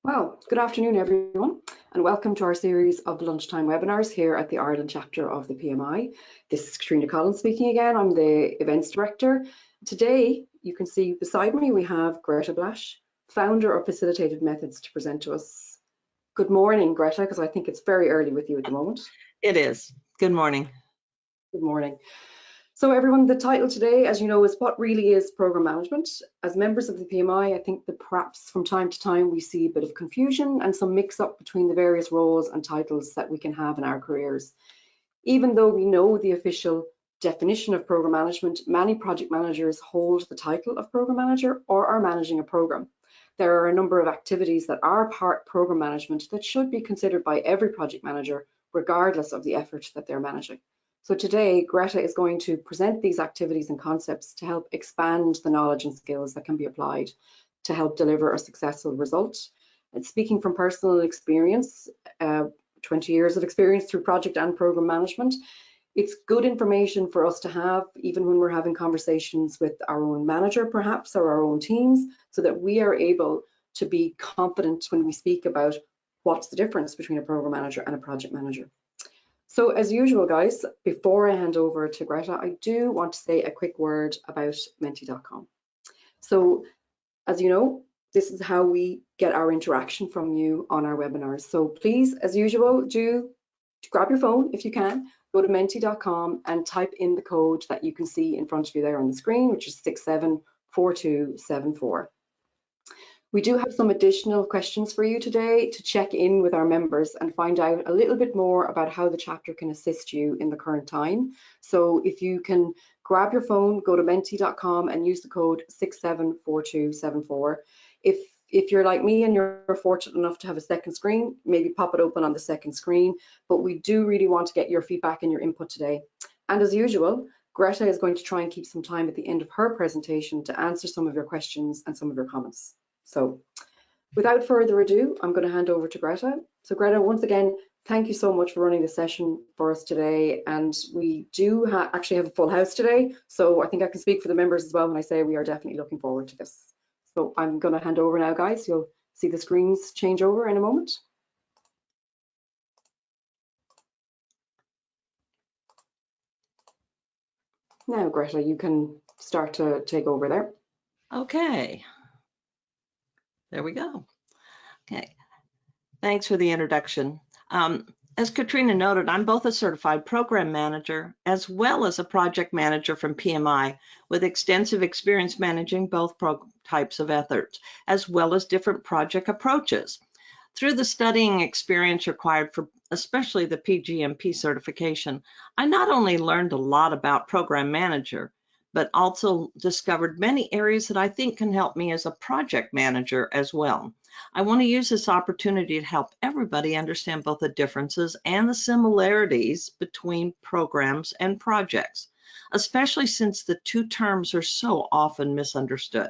Well, good afternoon, everyone, and welcome to our series of lunchtime webinars here at the Ireland Chapter of the PMI. This is Katrina Collins speaking again. I'm the Events Director. Today, you can see beside me, we have Greta Blash, founder of Facilitated Methods, to present to us. Good morning, Greta, because I think it's very early with you at the moment. It is. Good morning. Good morning. So everyone, the title today, as you know, is what really is program management. As members of the PMI, I think that perhaps from time to time we see a bit of confusion and some mix up between the various roles and titles that we can have in our careers. Even though we know the official definition of program management, many project managers hold the title of program manager or are managing a program. There are a number of activities that are part program management that should be considered by every project manager, regardless of the effort that they're managing. So today, Greta is going to present these activities and concepts to help expand the knowledge and skills that can be applied to help deliver a successful result. And speaking from personal experience, 20 years of experience through project and program management, it's good information for us to have, even when we're having conversations with our own manager, perhaps, or our own teams, so that we are able to be confident when we speak about what's the difference between a program manager and a project manager. So as usual, guys, before I hand over to Greta, I do want to say a quick word about Menti.com. So as you know, this is how we get our interaction from you on our webinars. So please, as usual, do grab your phone if you can, go to Menti.com and type in the code that you can see in front of you there on the screen, which is 674274. We do have some additional questions for you today to check in with our members and find out a little bit more about how the chapter can assist you in the current time. So if you can grab your phone, go to Menti.com and use the code 674274. If you're like me and you're fortunate enough to have a second screen, maybe pop it open on the second screen, but we do really want to get your feedback and your input today. And as usual, Greta is going to try and keep some time at the end of her presentation to answer some of your questions and some of your comments. So without further ado, I'm going to hand over to Greta. So Greta, once again, thank you so much for running the session for us today. And we do actually have a full house today. So I think I can speak for the members as well when I say we are definitely looking forward to this. So I'm going to hand over now, guys. You'll see the screens change over in a moment. Now, Greta, you can start to take over there. Okay. There we go. Okay. Thanks for the introduction. As Katrina noted, I'm both a certified program manager as well as a project manager from PMI with extensive experience managing both types of efforts, as well as different project approaches. Through the studying experience required for especially the PgMP certification, I not only learned a lot about program manager, but also discovered many areas that I think can help me as a project manager as well. I want to use this opportunity to help everybody understand both the differences and the similarities between programs and projects, especially since the two terms are so often misunderstood.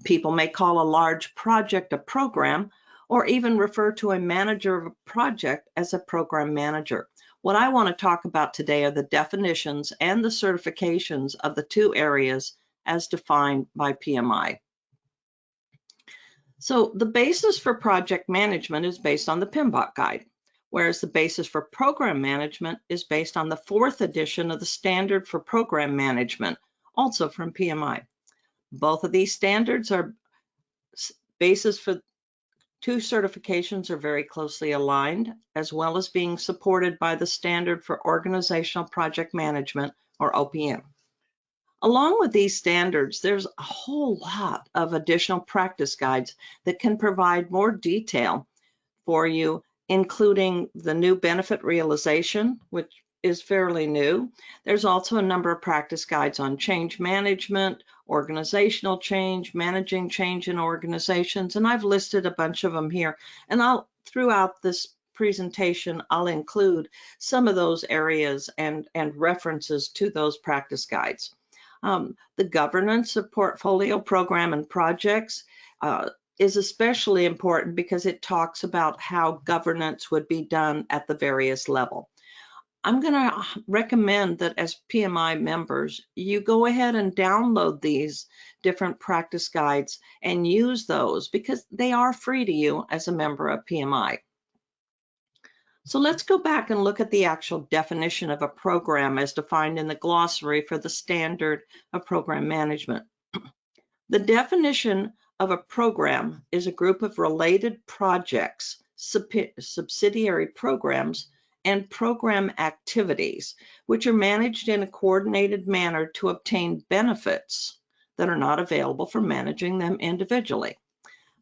People may call a large project a program, or even refer to a manager of a project as a program manager. What I want to talk about today are the definitions and the certifications of the two areas as defined by PMI. So the basis for project management is based on the PMBOK guide, whereas the basis for program management is based on the 4th edition of the Standard for Program Management, also from PMI. Both of these standards are basis for two certifications are very closely aligned, as well as being supported by the Standard for Organizational Project Management, or OPM. Along with these standards, there's a whole lot of additional practice guides that can provide more detail for you, including the new benefit realization, which is fairly new. There's also a number of practice guides on change management, organizational change, managing change in organizations, and I've listed a bunch of them here. And throughout this presentation, I'll include some of those areas and references to those practice guides. The governance of portfolio program and projects is especially important because it talks about how governance would be done at the various level. I'm going to recommend that as PMI members, you go ahead and download these different practice guides and use those because they are free to you as a member of PMI. So let's go back and look at the actual definition of a program as defined in the glossary for the Standard of Program Management. The definition of a program is a group of related projects, subsidiary programs, and program activities, which are managed in a coordinated manner to obtain benefits that are not available for managing them individually.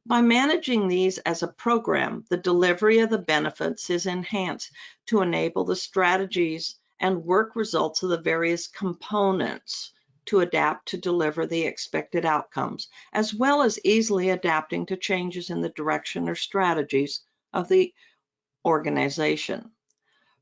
By managing these as a program, the delivery of the benefits is enhanced to enable the strategies and work results of the various components to adapt to deliver the expected outcomes, as well as easily adapting to changes in the direction or strategies of the organization.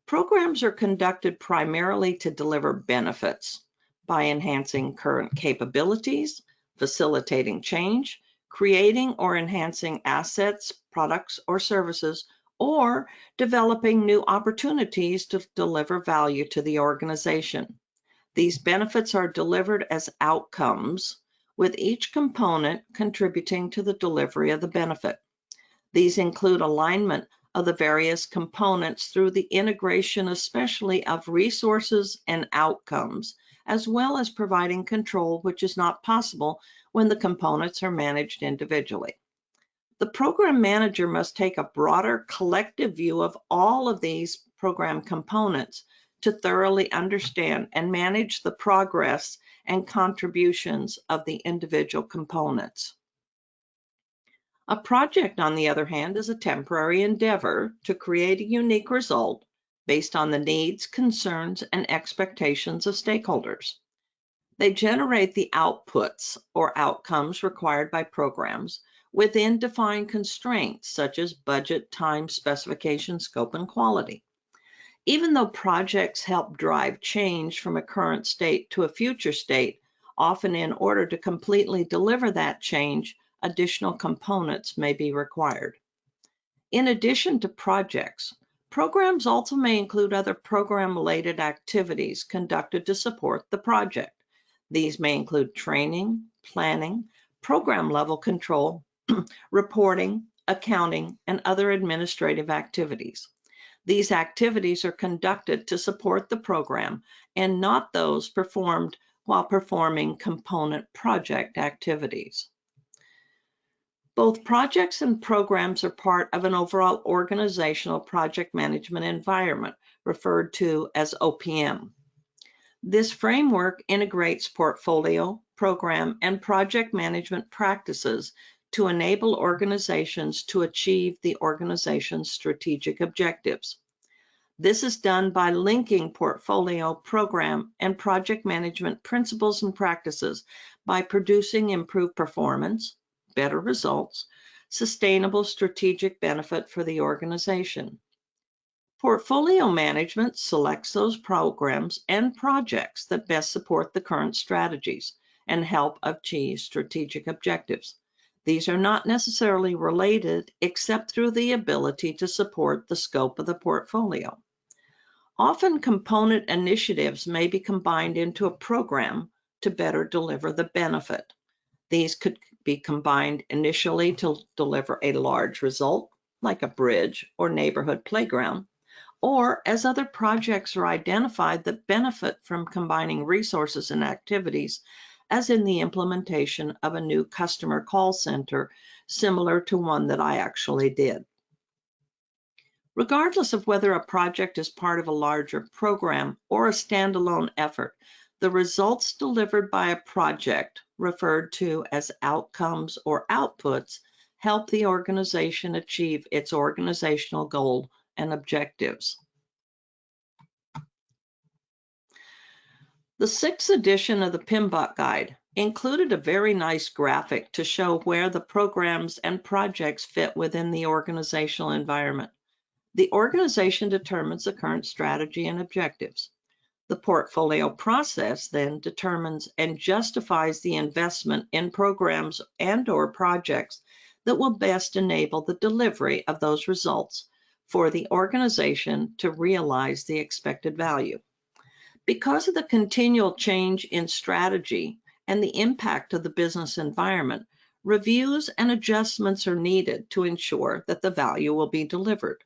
Programs are conducted primarily to deliver benefits by enhancing current capabilities, facilitating change, creating or enhancing assets, products, or services, or developing new opportunities to deliver value to the organization. These benefits are delivered as outcomes, with each component contributing to the delivery of the benefit. These include alignment of the various components through the integration, especially of resources and outcomes, as well as providing control, which is not possible when the components are managed individually. The program manager must take a broader collective view of all of these program components to thoroughly understand and manage the progress and contributions of the individual components. A project, on the other hand, is a temporary endeavor to create a unique result based on the needs, concerns, and expectations of stakeholders. They generate the outputs or outcomes required by programs within defined constraints such as budget, time, specification, scope, and quality. Even though projects help drive change from a current state to a future state, often in order to completely deliver that change, additional components may be required. In addition to projects, programs also may include other program-related activities conducted to support the project. These may include training, planning, program-level control, reporting, accounting, and other administrative activities. These activities are conducted to support the program and not those performed while performing component project activities. Both projects and programs are part of an overall organizational project management environment, referred to as OPM. This framework integrates portfolio, program, and project management practices to enable organizations to achieve the organization's strategic objectives. This is done by linking portfolio, program, and project management principles and practices by producing improved performance, better results, sustainable strategic benefit for the organization. Portfolio management selects those programs and projects that best support the current strategies and help achieve strategic objectives. These are not necessarily related except through the ability to support the scope of the portfolio. Often component initiatives may be combined into a program to better deliver the benefit. These could be combined initially to deliver a large result, like a bridge or neighborhood playground, or as other projects are identified that benefit from combining resources and activities, as in the implementation of a new customer call center, similar to one that I actually did. Regardless of whether a project is part of a larger program or a standalone effort, the results delivered by a project, referred to as outcomes or outputs, help the organization achieve its organizational goal and objectives. The 6th edition of the PMBOK guide included a very nice graphic to show where the programs and projects fit within the organizational environment. The organization determines the current strategy and objectives. The portfolio process then determines and justifies the investment in programs and/or projects that will best enable the delivery of those results, for the organization to realize the expected value. Because of the continual change in strategy and the impact of the business environment, reviews and adjustments are needed to ensure that the value will be delivered.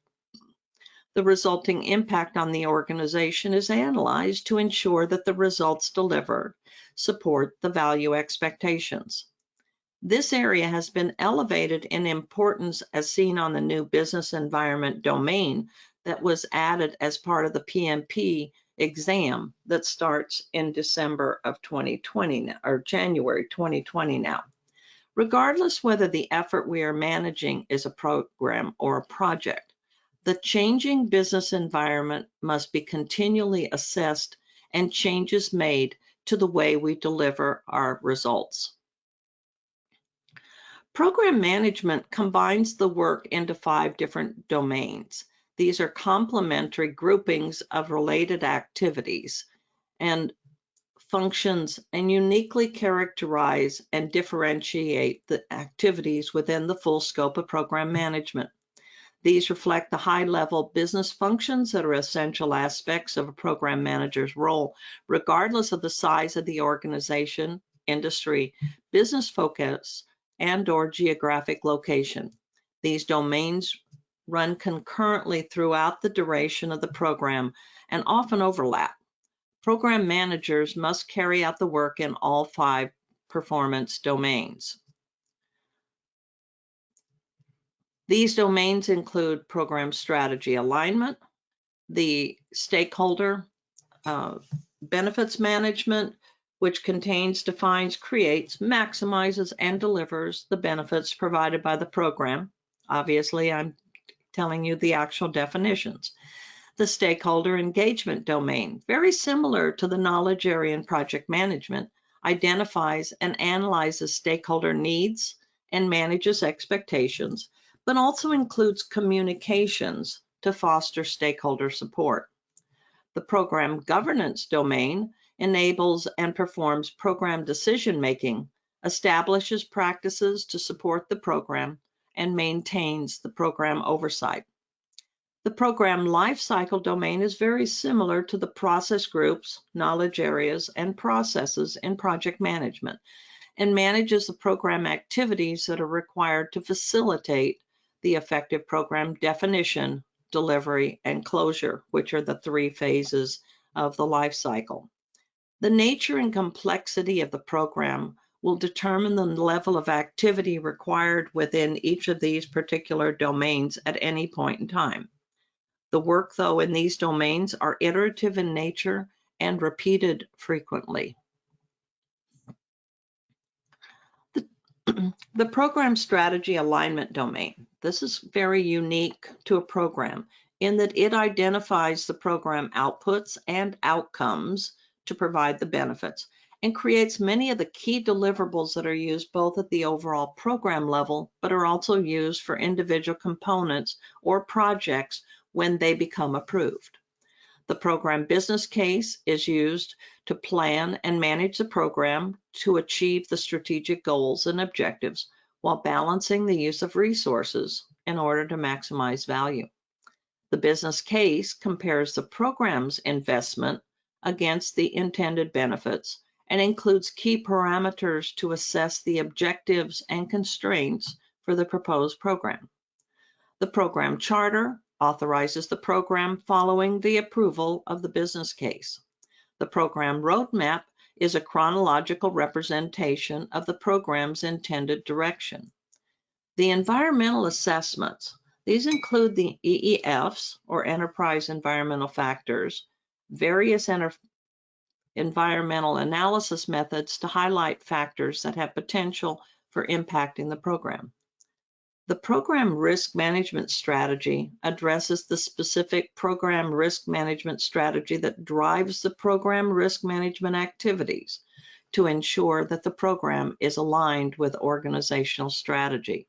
The resulting impact on the organization is analyzed to ensure that the results delivered support the value expectations. This area has been elevated in importance as seen on the new business environment domain that was added as part of the PMP exam that starts in December of 2020 or January 2020 now. Regardless whether the effort we are managing is a program or a project, the changing business environment must be continually assessed and changes made to the way we deliver our results. Program management combines the work into 5 different domains. These are complementary groupings of related activities and functions and uniquely characterize and differentiate the activities within the full scope of program management. These reflect the high-level business functions that are essential aspects of a program manager's role, regardless of the size of the organization, industry, business focus, and/or geographic location. These domains run concurrently throughout the duration of the program and often overlap. Program managers must carry out the work in all 5 performance domains. These domains include program strategy alignment, the stakeholder benefits management, which contains, defines, creates, maximizes, and delivers the benefits provided by the program. Obviously, I'm telling you the actual definitions. The stakeholder engagement domain, very similar to the knowledge area in project management, identifies and analyzes stakeholder needs and manages expectations, but also includes communications to foster stakeholder support. The program governance domain enables and performs program decision-making, establishes practices to support the program, and maintains the program oversight. The program lifecycle domain is very similar to the process groups, knowledge areas, and processes in project management, and manages the program activities that are required to facilitate the effective program definition, delivery, and closure, which are the 3 phases of the life cycle. The nature and complexity of the program will determine the level of activity required within each of these particular domains at any point in time. The work, though, in these domains are iterative in nature and repeated frequently. The program strategy alignment domain. This is very unique to a program in that it identifies the program outputs and outcomes to provide the benefits and creates many of the key deliverables that are used both at the overall program level, but are also used for individual components or projects when they become approved. The program business case is used to plan and manage the program to achieve the strategic goals and objectives while balancing the use of resources in order to maximize value. The business case compares the program's investment against the intended benefits and includes key parameters to assess the objectives and constraints for the proposed program. The program charter authorizes the program following the approval of the business case. The program roadmap is a chronological representation of the program's intended direction. The environmental assessments, these include the EEFs, or Enterprise Environmental Factors, various environmental analysis methods to highlight factors that have potential for impacting the program. The program risk management strategy addresses the specific program risk management strategy that drives the program risk management activities to ensure that the program is aligned with organizational strategy.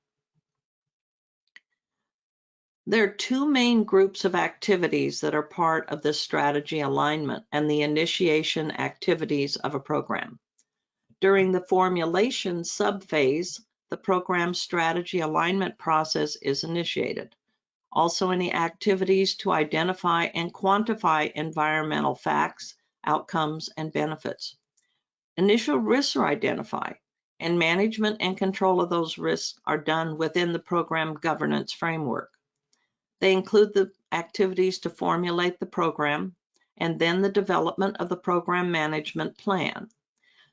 There are 2 main groups of activities that are part of this strategy alignment and the initiation activities of a program. During the formulation subphase, the program strategy alignment process is initiated. Also, any activities to identify and quantify environmental facts, outcomes, and benefits. Initial risks are identified, and management and control of those risks are done within the program governance framework. They include the activities to formulate the program and then the development of the program management plan.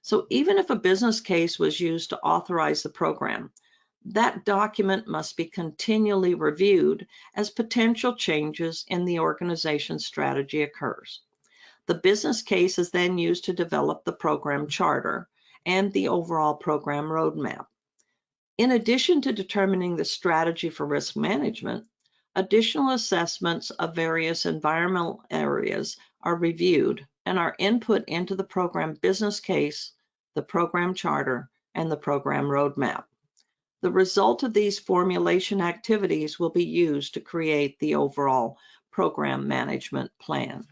So even if a business case was used to authorize the program, that document must be continually reviewed as potential changes in the organization's strategy occurs. The business case is then used to develop the program charter and the overall program roadmap. In addition to determining the strategy for risk management, additional assessments of various environmental areas are reviewed and are input into the program business case, the program charter, and the program roadmap. The result of these formulation activities will be used to create the overall program management plan.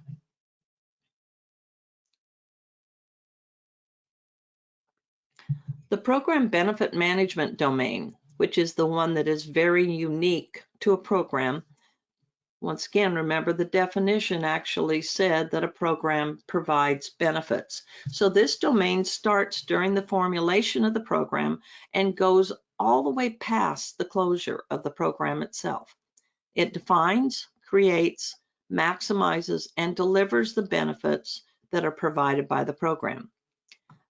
The program benefit management domain, which is the one that is very unique to a program. Once again, remember the definition actually said that a program provides benefits. So this domain starts during the formulation of the program and goes all the way past the closure of the program itself. It defines, creates, maximizes, and delivers the benefits that are provided by the program.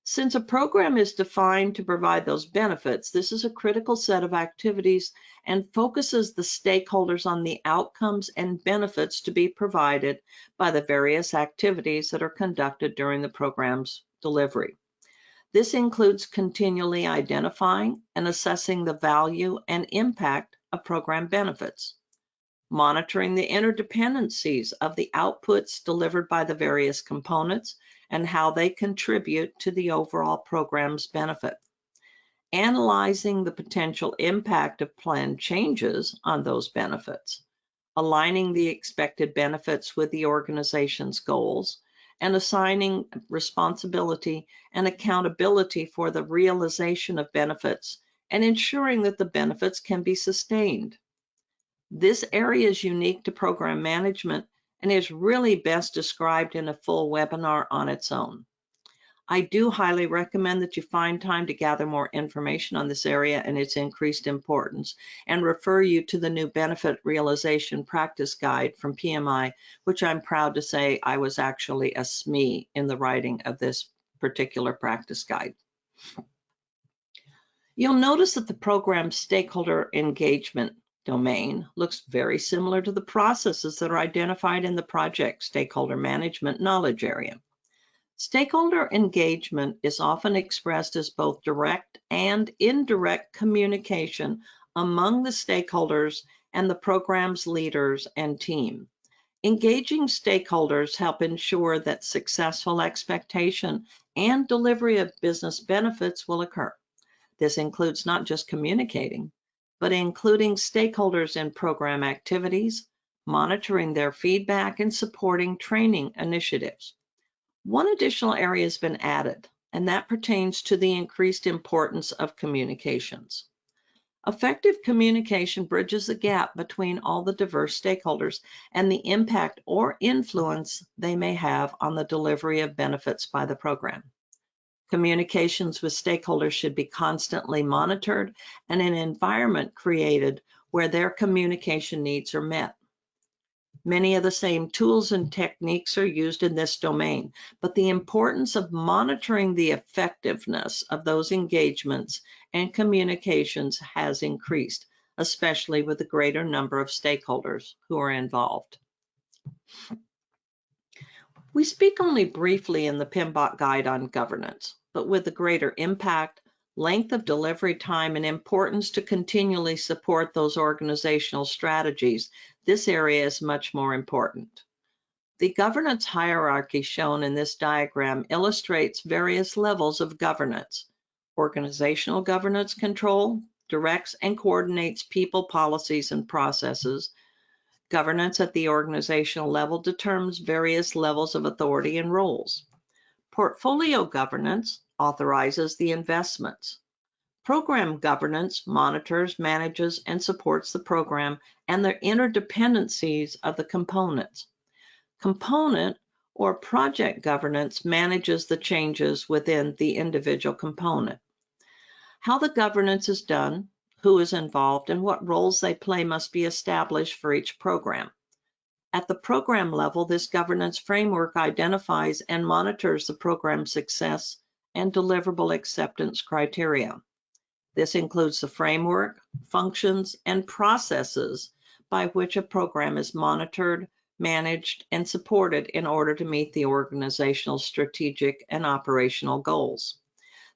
Since a program is defined to provide those benefits, this is a critical set of activities and focuses the stakeholders on the outcomes and benefits to be provided by the various activities that are conducted during the program's delivery. This includes continually identifying and assessing the value and impact of program benefits, monitoring the interdependencies of the outputs delivered by the various components and how they contribute to the overall program's benefit, analyzing the potential impact of planned changes on those benefits, aligning the expected benefits with the organization's goals, and assigning responsibility and accountability for the realization of benefits and ensuring that the benefits can be sustained. This area is unique to program management and is really best described in a full webinar on its own. I do highly recommend that you find time to gather more information on this area and its increased importance, and refer you to the new Benefit Realization Practice Guide from PMI, which I'm proud to say I was actually a SME in the writing of this particular practice guide. You'll notice that the program stakeholder engagement domain looks very similar to the processes that are identified in the project stakeholder management knowledge area. Stakeholder engagement is often expressed as both direct and indirect communication among the stakeholders and the program's leaders and team. Engaging stakeholders help ensure that successful expectation and delivery of business benefits will occur. This includes not just communicating, but including stakeholders in program activities, monitoring their feedback, and supporting training initiatives. One additional area has been added, and that pertains to the increased importance of communications. Effective communication bridges the gap between all the diverse stakeholders and the impact or influence they may have on the delivery of benefits by the program. Communications with stakeholders should be constantly monitored and an environment created where their communication needs are met. Many of the same tools and techniques are used in this domain, but the importance of monitoring the effectiveness of those engagements and communications has increased, especially with the greater number of stakeholders who are involved. We speak only briefly in the PMBOK guide on governance, but with the greater impact, length of delivery time, and importance to continually support those organizational strategies, this area is much more important. The governance hierarchy shown in this diagram illustrates various levels of governance. Organizational governance control directs and coordinates people, policies, and processes. Governance at the organizational level determines various levels of authority and roles. Portfolio governance authorizes the investments. Program governance monitors, manages, and supports the program and the interdependencies of the components. Component or project governance manages the changes within the individual component. How the governance is done, who is involved, and what roles they play must be established for each program. At the program level, this governance framework identifies and monitors the program's success and deliverable acceptance criteria. This includes the framework, functions, and processes by which a program is monitored, managed, and supported in order to meet the organizational strategic and operational goals.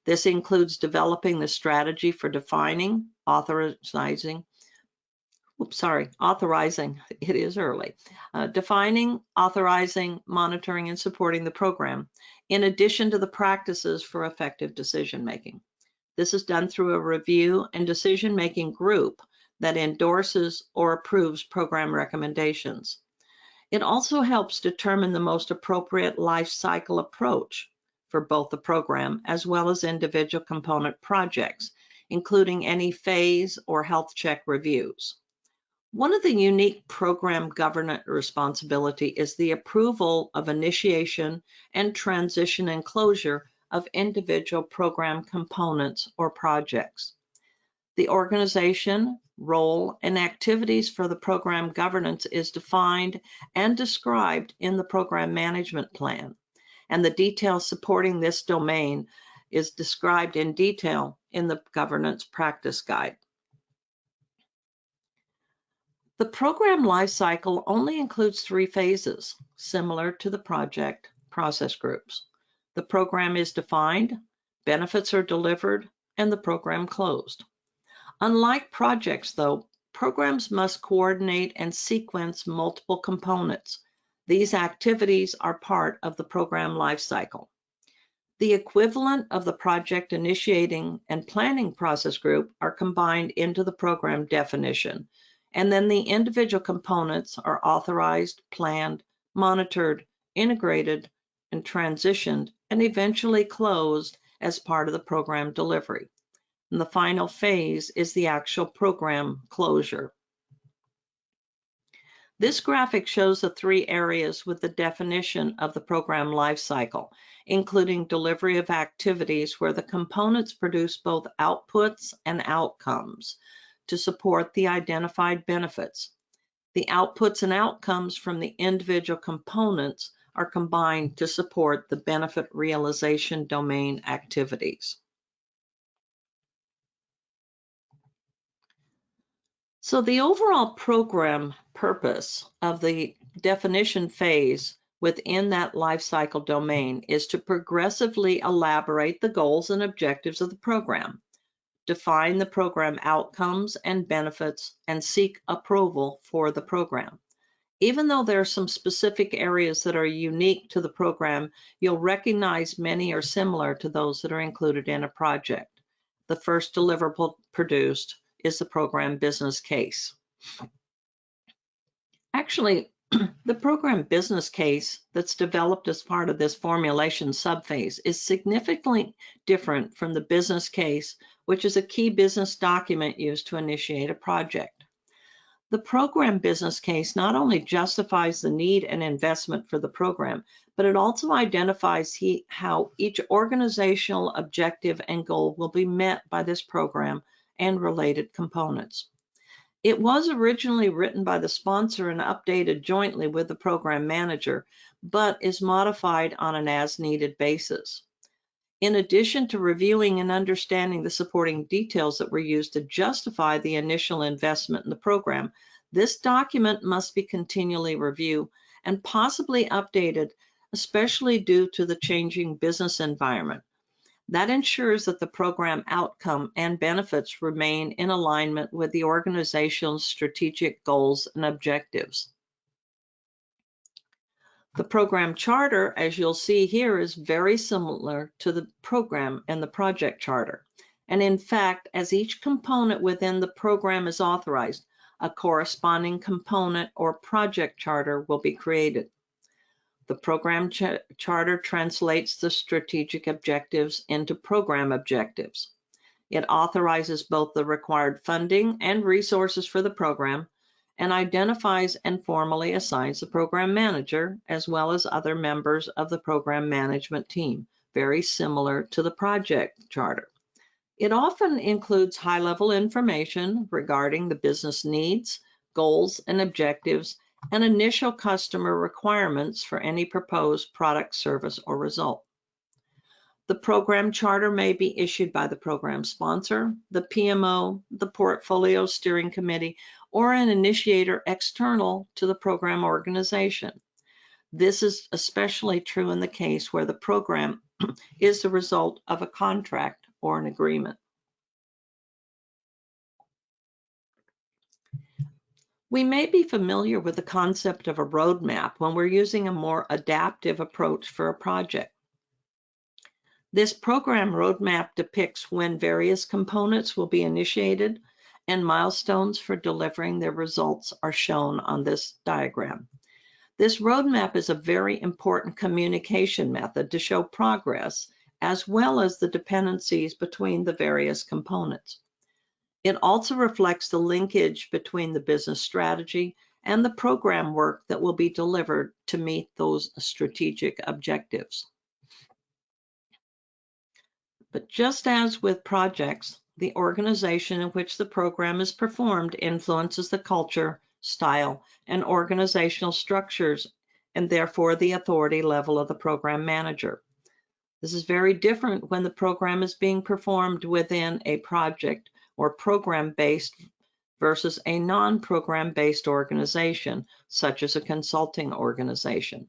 This includes developing the strategy for defining, authorizing, defining, authorizing, monitoring, and supporting the program, in addition to the practices for effective decision-making. This is done through a review and decision-making group that endorses or approves program recommendations. It also helps determine the most appropriate life cycle approach for both the program as well as individual component projects, including any phase or health check reviews. One of the unique program governance responsibility is the approval of initiation and transition and closure of individual program components or projects. The organization, role, and activities for the program governance is defined and described in the program management plan, and the details supporting this domain is described in detail in the governance practice guide. The program lifecycle only includes 3 phases, similar to the project process groups. The program is defined, benefits are delivered, and the program closed. Unlike projects, though, programs must coordinate and sequence multiple components. These activities are part of the program lifecycle. The equivalent of the project initiating and planning process group are combined into the program definition, and then the individual components are authorized, planned, monitored, integrated, and transitioned, and eventually closed as part of the program delivery. And the final phase is the actual program closure. This graphic shows the 3 areas with the definition of the program lifecycle, including delivery of activities where the components produce both outputs and outcomes to support the identified benefits. The outputs and outcomes from the individual components are combined to support the benefit realization domain activities. So the overall program purpose of the definition phase within that lifecycle domain is to progressively elaborate the goals and objectives of the program, define the program outcomes and benefits, and seek approval for the program. Even though there are some specific areas that are unique to the program, you'll recognize many are similar to those that are included in a project. The first deliverable produced is the program business case. Actually, the program business case that's developed as part of this formulation subphase is significantly different from the business case, which is a key business document used to initiate a project. The program business case not only justifies the need and investment for the program, but it also identifies how each organizational objective and goal will be met by this program and related components. It was originally written by the sponsor and updated jointly with the program manager, but is modified on an as-needed basis. In addition to reviewing and understanding the supporting details that were used to justify the initial investment in the program, this document must be continually reviewed and possibly updated, especially due to the changing business environment. That ensures that the program outcome and benefits remain in alignment with the organization's strategic goals and objectives. The program charter, as you'll see here, is very similar to the program and the project charter. And in fact, as each component within the program is authorized, a corresponding component or project charter will be created. The program charter translates the strategic objectives into program objectives. It authorizes both the required funding and resources for the program, and identifies and formally assigns the program manager as well as other members of the program management team, very similar to the project charter. It often includes high-level information regarding the business needs, goals, and objectives, and initial customer requirements for any proposed product, service, or result. The program charter may be issued by the program sponsor, the PMO, the portfolio steering committee, or an initiator external to the program organization. This is especially true in the case where the program is the result of a contract or an agreement. We may be familiar with the concept of a roadmap when we're using a more adaptive approach for a project. This program roadmap depicts when various components will be initiated, and milestones for delivering their results are shown on this diagram. This roadmap is a very important communication method to show progress, as well as the dependencies between the various components. It also reflects the linkage between the business strategy and the program work that will be delivered to meet those strategic objectives. But just as with projects, the organization in which the program is performed influences the culture, style, and organizational structures, and therefore the authority level of the program manager. This is very different when the program is being performed within a project or program-based versus a non-program-based organization, such as a consulting organization.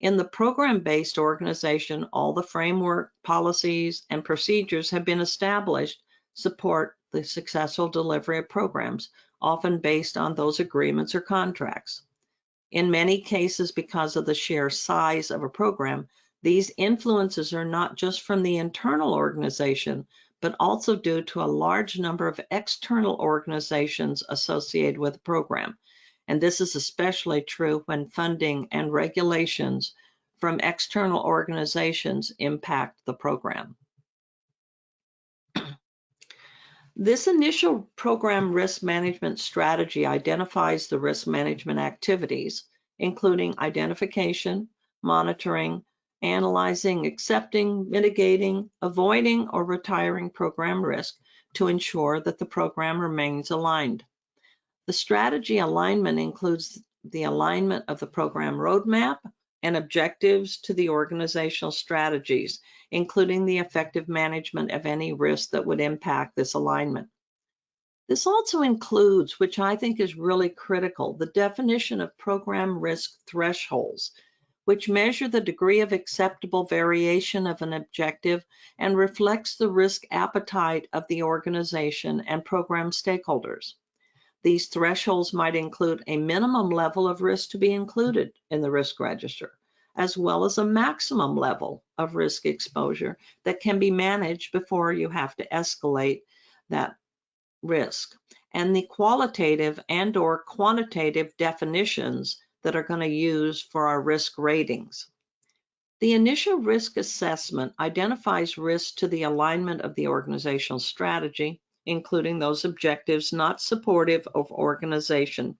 In the program-based organization, all the framework, policies, and procedures have been established to support the successful delivery of programs, often based on those agreements or contracts. In many cases, because of the sheer size of a program, these influences are not just from the internal organization, but also due to a large number of external organizations associated with the program. And this is especially true when funding and regulations from external organizations impact the program. This initial program risk management strategy identifies the risk management activities, including identification, monitoring, analyzing, accepting, mitigating, avoiding, or retiring program risk to ensure that the program remains aligned. The strategy alignment includes the alignment of the program roadmap and objectives to the organizational strategies, including the effective management of any risk that would impact this alignment. This also includes, which I think is really critical, the definition of program risk thresholds, which measure the degree of acceptable variation of an objective and reflects the risk appetite of the organization and program stakeholders. These thresholds might include a minimum level of risk to be included in the risk register, as well as a maximum level of risk exposure that can be managed before you have to escalate that risk, and the qualitative and/or quantitative definitions that are going to use for our risk ratings. The initial risk assessment identifies risks to the alignment of the organizational strategy, including those objectives not supportive of organization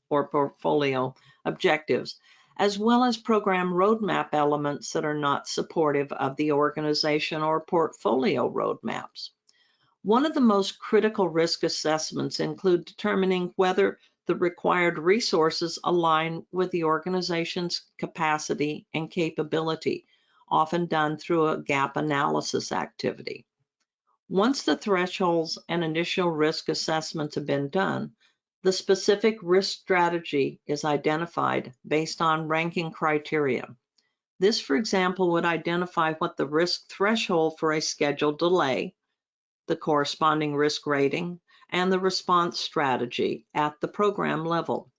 or portfolio objectives, as well as program roadmap elements that are not supportive of the organization or portfolio roadmaps. One of the most critical risk assessments include determining whether the required resources align with the organization's capacity and capability, often done through a gap analysis activity. Once the thresholds and initial risk assessments have been done, the specific risk strategy is identified based on ranking criteria. This, for example, would identify what the risk threshold for a scheduled delay, the corresponding risk rating, and the response strategy at the program level.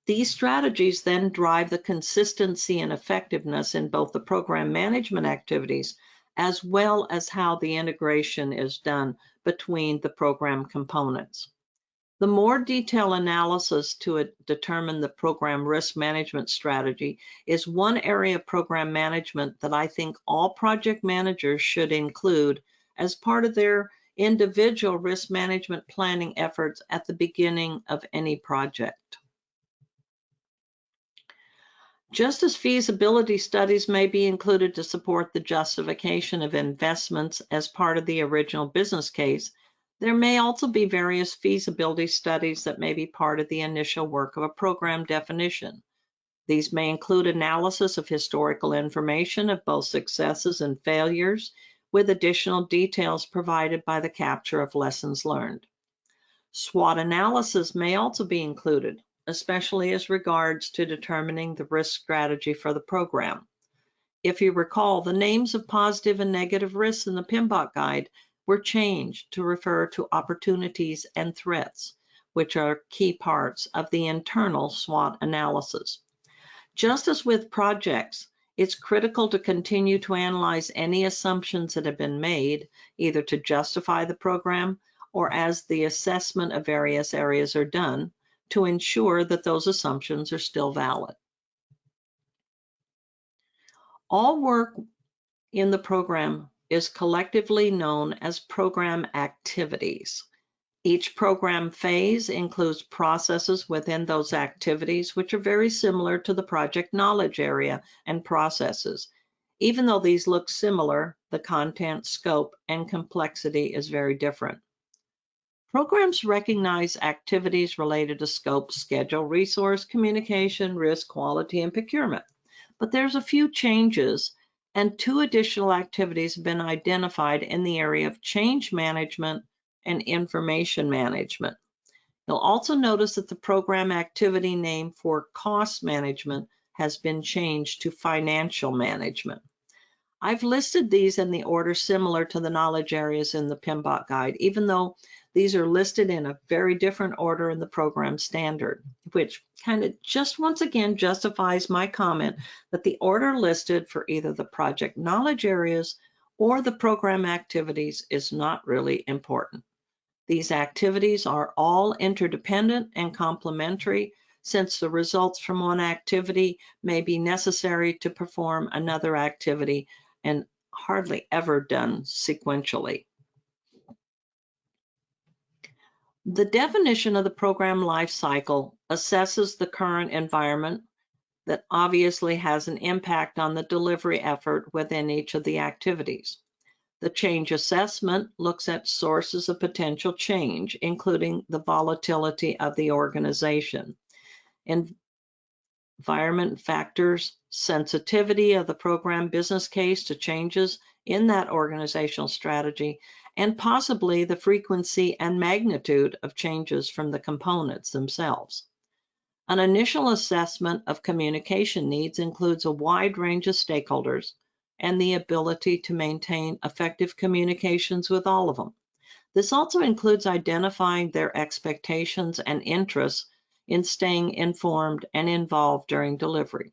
These strategies then drive the consistency and effectiveness in both the program management activities as well as how the integration is done between the program components. The more detailed analysis to determine the program risk management strategy is one area of program management that I think all project managers should include as part of their individual risk management planning efforts at the beginning of any project. Just as feasibility studies may be included to support the justification of investments as part of the original business case, there may also be various feasibility studies that may be part of the initial work of a program definition. These may include analysis of historical information of both successes and failures, with additional details provided by the capture of lessons learned. SWOT analysis may also be included, especially as regards to determining the risk strategy for the program. If you recall, the names of positive and negative risks in the PMBOK guide were changed to refer to opportunities and threats, which are key parts of the internal SWOT analysis. Just as with projects, it's critical to continue to analyze any assumptions that have been made, either to justify the program or as the assessment of various areas are done, to ensure that those assumptions are still valid. All work in the program is collectively known as program activities. Each program phase includes processes within those activities, which are very similar to the project knowledge area and processes. Even though these look similar, the content, scope, and complexity is very different. Programs recognize activities related to scope, schedule, resource, communication, risk, quality, and procurement. But there's a few changes, and 2 additional activities have been identified in the area of change management and information management. You'll also notice that the program activity name for cost management has been changed to financial management. I've listed these in the order similar to the knowledge areas in the PMBOK guide, even though these are listed in a very different order in the program standard, which kind of just once again justifies my comment that the order listed for either the project knowledge areas or the program activities is not really important. These activities are all interdependent and complementary, since the results from one activity may be necessary to perform another activity and hardly ever done sequentially. The definition of the program life cycle assesses the current environment that obviously has an impact on the delivery effort within each of the activities. The change assessment looks at sources of potential change, including the volatility of the organization, environment factors, sensitivity of the program business case to changes in that organizational strategy, and possibly the frequency and magnitude of changes from the components themselves. An initial assessment of communication needs includes a wide range of stakeholders and the ability to maintain effective communications with all of them. This also includes identifying their expectations and interests in staying informed and involved during delivery.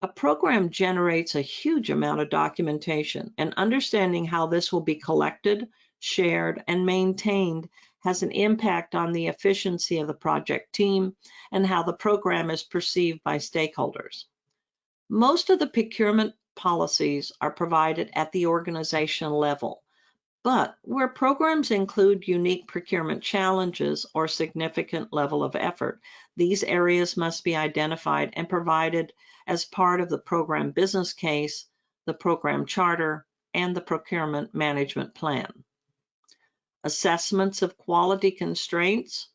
A program generates a huge amount of documentation, and understanding how this will be collected, shared, and maintained has an impact on the efficiency of the project team and how the program is perceived by stakeholders. Most of the procurement policies are provided at the organizational level, but where programs include unique procurement challenges or significant level of effort, these areas must be identified and provided as part of the program business case, the program charter, and the procurement management plan. Assessments of quality constraints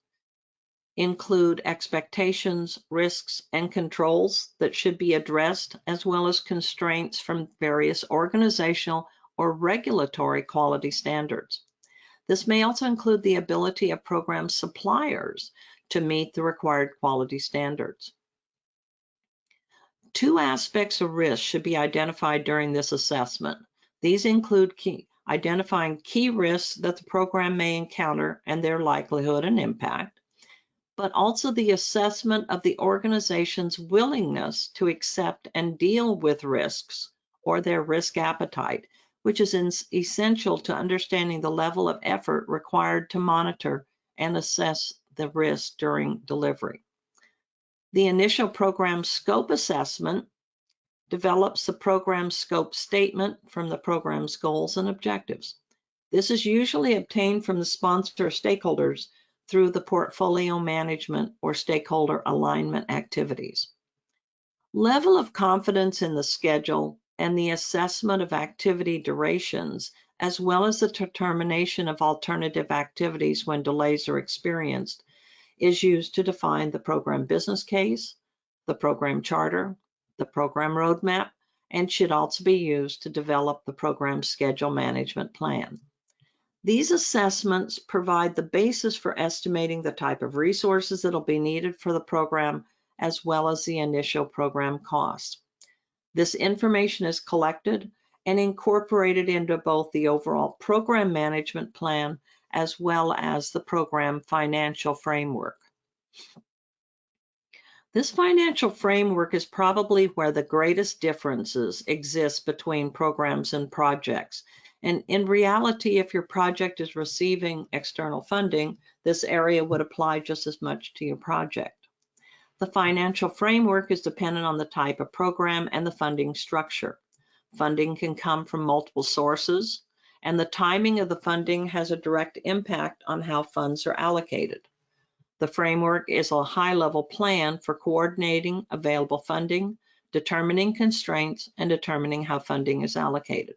include expectations, risks, and controls that should be addressed, as well as constraints from various organizational or regulatory quality standards. This may also include the ability of program suppliers to meet the required quality standards. 2 aspects of risk should be identified during this assessment. These include identifying key risks that the program may encounter and their likelihood and impact, but also the assessment of the organization's willingness to accept and deal with risks or their risk appetite, which is essential to understanding the level of effort required to monitor and assess the risk during delivery. The initial program scope assessment develops the program scope statement from the program's goals and objectives. This is usually obtained from the sponsor stakeholders through the portfolio management or stakeholder alignment activities. Level of confidence in the schedule and the assessment of activity durations, as well as the determination of alternative activities when delays are experienced, is used to define the program business case, the program charter, the program roadmap, and should also be used to develop the program schedule management plan. These assessments provide the basis for estimating the type of resources that will be needed for the program, as well as the initial program costs. This information is collected and incorporated into both the overall program management plan as well as the program financial framework. This financial framework is probably where the greatest differences exist between programs and projects. And in reality, if your project is receiving external funding, this area would apply just as much to your project. The financial framework is dependent on the type of program and the funding structure. Funding can come from multiple sources, and the timing of the funding has a direct impact on how funds are allocated. The framework is a high-level plan for coordinating available funding, determining constraints, and determining how funding is allocated.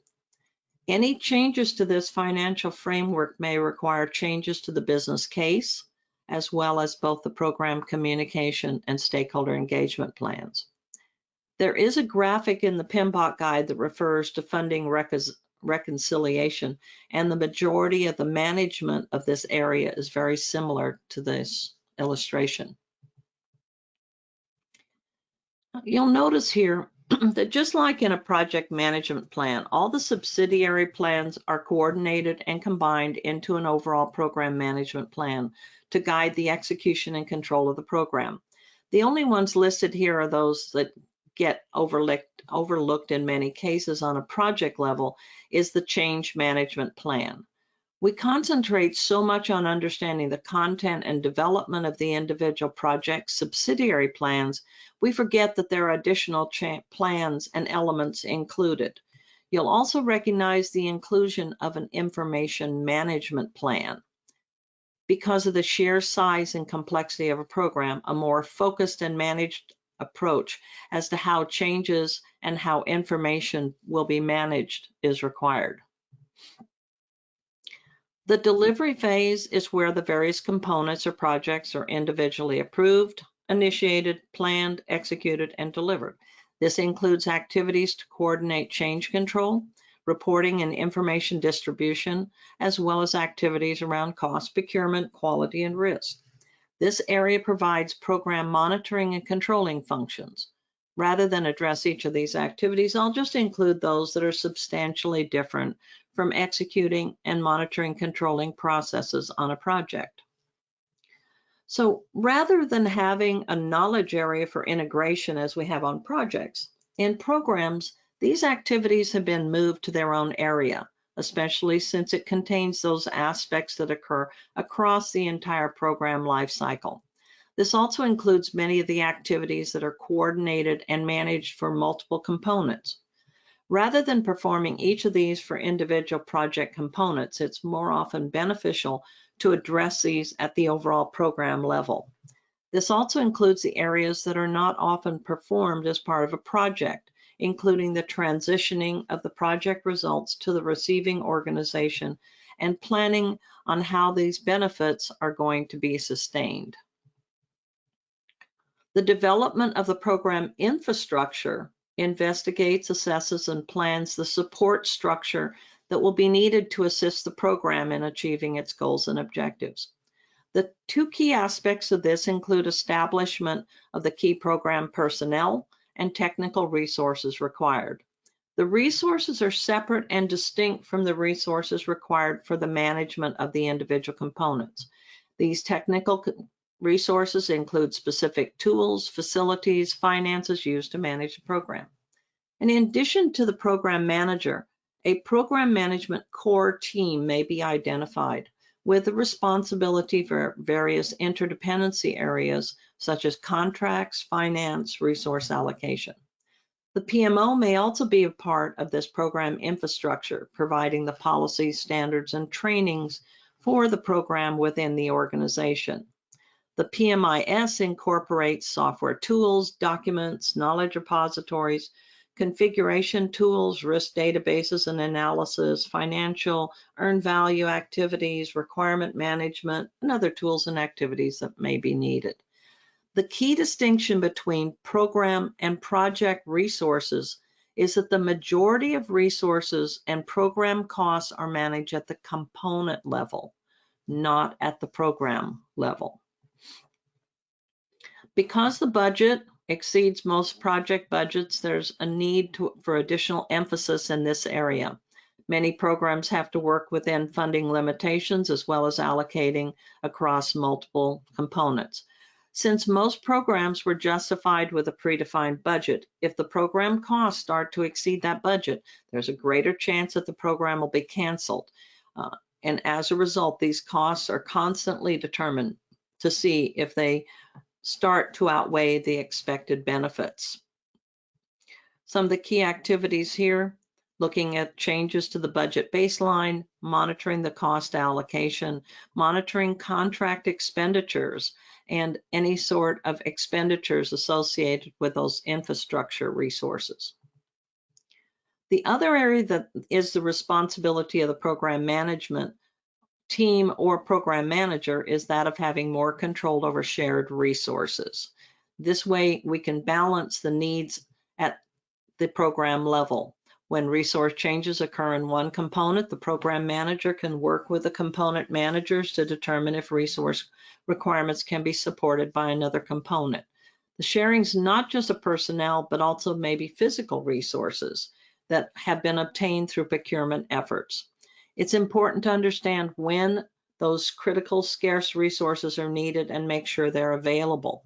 Any changes to this financial framework may require changes to the business case, as well as both the program communication and stakeholder engagement plans. There is a graphic in the PMBOK guide that refers to funding reconciliation, and the majority of the management of this area is very similar to this illustration. You'll notice here that just like in a project management plan, all the subsidiary plans are coordinated and combined into an overall program management plan to guide the execution and control of the program. The only ones listed here are those that get overlooked in many cases on a project level is the change management plan. We concentrate so much on understanding the content and development of the individual project subsidiary plans, we forget that there are additional plans and elements included. You'll also recognize the inclusion of an information management plan. Because of the sheer size and complexity of a program, a more focused and managed approach as to how changes and how information will be managed is required. The delivery phase is where the various components or projects are individually approved, initiated, planned, executed, and delivered. This includes activities to coordinate change control, reporting and information distribution, as well as activities around cost, procurement, quality, and risk. This area provides program monitoring and controlling functions. Rather than address each of these activities, I'll just include those that are substantially different from executing and monitoring controlling processes on a project. So rather than having a knowledge area for integration as we have on projects, in programs, these activities have been moved to their own area, especially since it contains those aspects that occur across the entire program lifecycle. This also includes many of the activities that are coordinated and managed for multiple components. Rather than performing each of these for individual project components, it's more often beneficial to address these at the overall program level. This also includes the areas that are not often performed as part of a project, including the transitioning of the project results to the receiving organization and planning on how these benefits are going to be sustained. The development of the program infrastructure investigates, assesses, and plans the support structure that will be needed to assist the program in achieving its goals and objectives. The two key aspects of this include establishment of the key program personnel and technical resources required. The resources are separate and distinct from the resources required for the management of the individual components. These technical resources include specific tools, facilities, finances used to manage the program. And in addition to the program manager, a program management core team may be identified with the responsibility for various interdependency areas such as contracts, finance, resource allocation. The PMO may also be a part of this program infrastructure, providing the policies, standards, and trainings for the program within the organization. The PMIS incorporates software tools, documents, knowledge repositories, configuration tools, risk databases and analysis, financial, earned value activities, requirement management, and other tools and activities that may be needed. The key distinction between program and project resources is that the majority of resources and program costs are managed at the component level, not at the program level. Because the budget exceeds most project budgets, there's a need for additional emphasis in this area. Many programs have to work within funding limitations as well as allocating across multiple components. Since most programs were justified with a predefined budget, if the program costs start to exceed that budget, there's a greater chance that the program will be canceled. And as a result, these costs are constantly determined to see if they start to outweigh the expected benefits. Some of the key activities here, looking at changes to the budget baseline, monitoring the cost allocation, monitoring contract expenditures, and any sort of expenditures associated with those infrastructure resources. The other area that is the responsibility of the program management team or program manager is that of having more control over shared resources. This way we can balance the needs at the program level. When resource changes occur in one component, the program manager can work with the component managers to determine if resource requirements can be supported by another component. The sharing is not just of personnel, but also maybe physical resources that have been obtained through procurement efforts. It's important to understand when those critical scarce resources are needed and make sure they're available.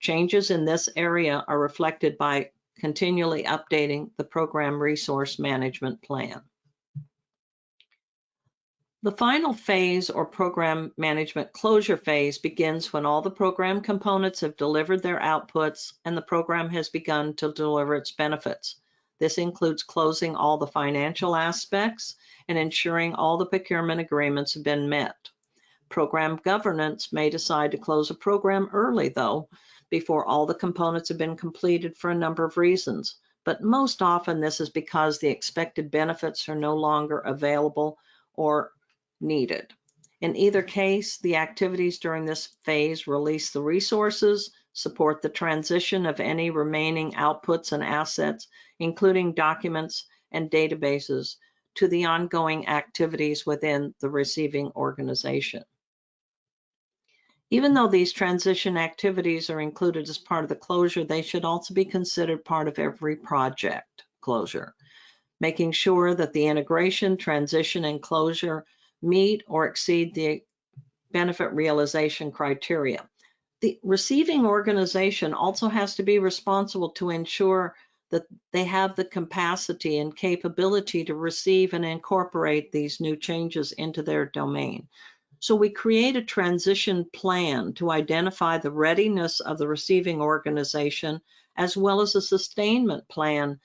Changes in this area are reflected by continually updating the program resource management plan. The final phase or program management closure phase begins when all the program components have delivered their outputs and the program has begun to deliver its benefits. This includes closing all the financial aspects and ensuring all the procurement agreements have been met. Program governance may decide to close a program early, though, before all the components have been completed for a number of reasons. But most often this is because the expected benefits are no longer available or needed. In either case, the activities during this phase release the resources, support the transition of any remaining outputs and assets, including documents and databases, to the ongoing activities within the receiving organization. Even though these transition activities are included as part of the closure, they should also be considered part of every project closure, making sure that the integration, transition, and closure meet or exceed the benefit realization criteria. The receiving organization also has to be responsible to ensure that they have the capacity and capability to receive and incorporate these new changes into their domain. So we create a transition plan to identify the readiness of the receiving organization, as well as a sustainment plan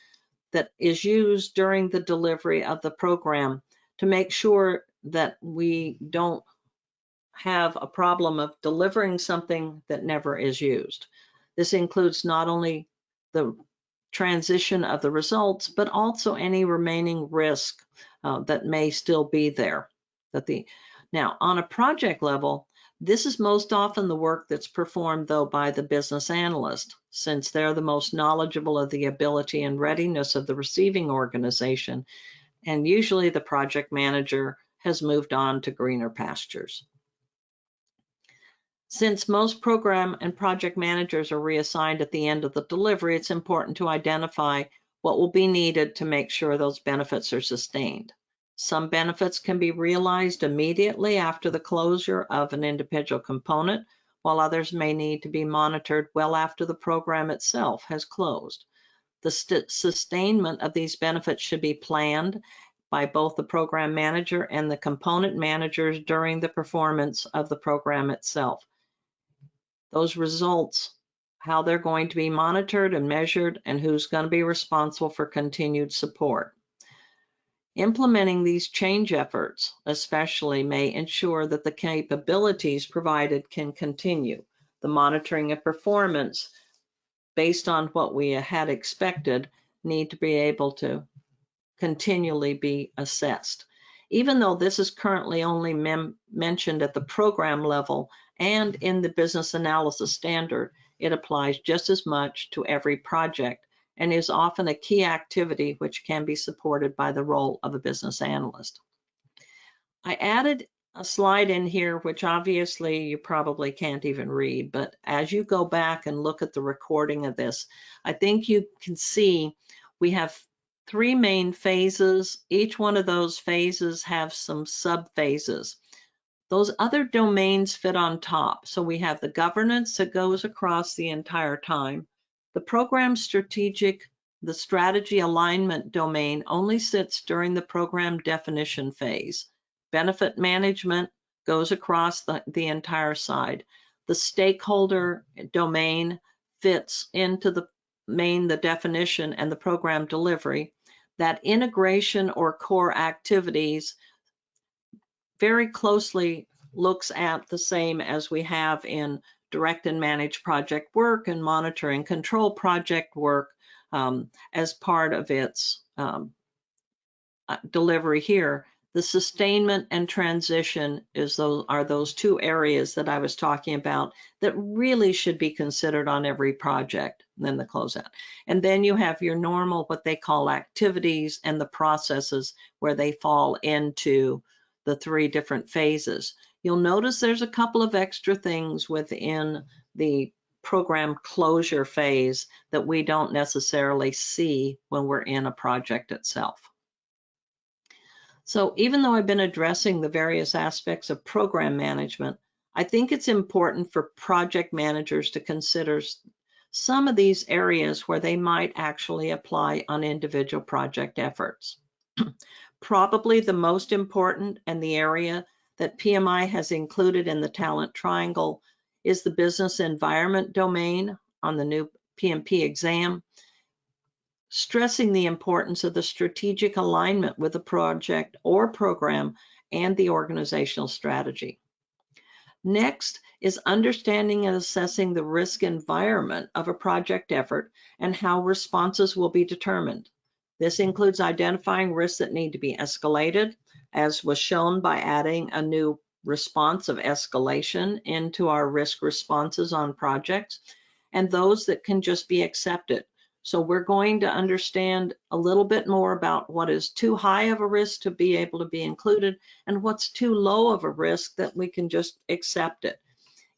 that is used during the delivery of the program to make sure that we don't have a problem of delivering something that never is used. This includes not only the transition of the results, but also any remaining risk that may still be there. Now, on a project level, this is most often the work that's performed, though, by the business analyst, since they're the most knowledgeable of the ability and readiness of the receiving organization, and usually the project manager has moved on to greener pastures. Since most program and project managers are reassigned at the end of the delivery, it's important to identify what will be needed to make sure those benefits are sustained. Some benefits can be realized immediately after the closure of an individual component, while others may need to be monitored well after the program itself has closed. The sustainment of these benefits should be planned by both the program manager and the component managers during the performance of the program itself. Those results how they're going to be monitored and measured, and who's going to be responsible for continued support. Implementing these change efforts especially may ensure that the capabilities provided can continue. The monitoring of performance based on what we had expected need to be able to continually be assessed. Even though this is currently only mentioned at the program level and in the business analysis standard, it applies just as much to every project and is often a key activity which can be supported by the role of a business analyst. I added a slide in here, which obviously you probably can't even read, but as you go back and look at the recording of this, I think you can see we have 3 main phases. Each one of those phases have some sub-phases. Those other domains fit on top. So we have the governance that goes across the entire time. The program the strategy alignment domain only sits during the program definition phase. Benefit management goes across the entire side. The stakeholder domain fits into the definition and the program delivery. That integration or core activities very closely looks at the same as we have in direct and manage project work and monitor and control project work as part of its delivery here. The sustainment and transition are those 2 areas that I was talking about that really should be considered on every project, and then the closeout. And then you have your normal, what they call activities, and the processes where they fall into the 3 different phases. You'll notice there's a couple of extra things within the program closure phase that we don't necessarily see when we're in a project itself. So even though I've been addressing the various aspects of program management, I think it's important for project managers to consider some of these areas where they might actually apply on individual project efforts. Probably the most important and the area that PMI has included in the talent triangle is the business environment domain on the new PMP exam, stressing the importance of the strategic alignment with the project or program and the organizational strategy. Next is understanding and assessing the risk environment of a project effort and how responses will be determined. This includes identifying risks that need to be escalated, as was shown by adding a new response of escalation into our risk responses on projects, and those that can just be accepted. So we're going to understand a little bit more about what is too high of a risk to be able to be included and what's too low of a risk that we can just accept it.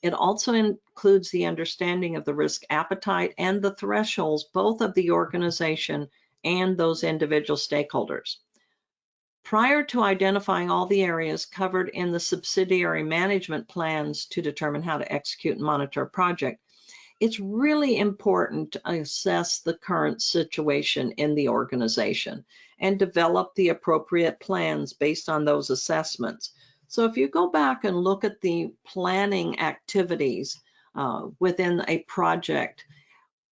It also includes the understanding of the risk appetite and the thresholds, both of the organization and those individual stakeholders. Prior to identifying all the areas covered in the subsidiary management plans to determine how to execute and monitor a project, it's really important to assess the current situation in the organization and develop the appropriate plans based on those assessments. So if you go back and look at the planning activities within a project,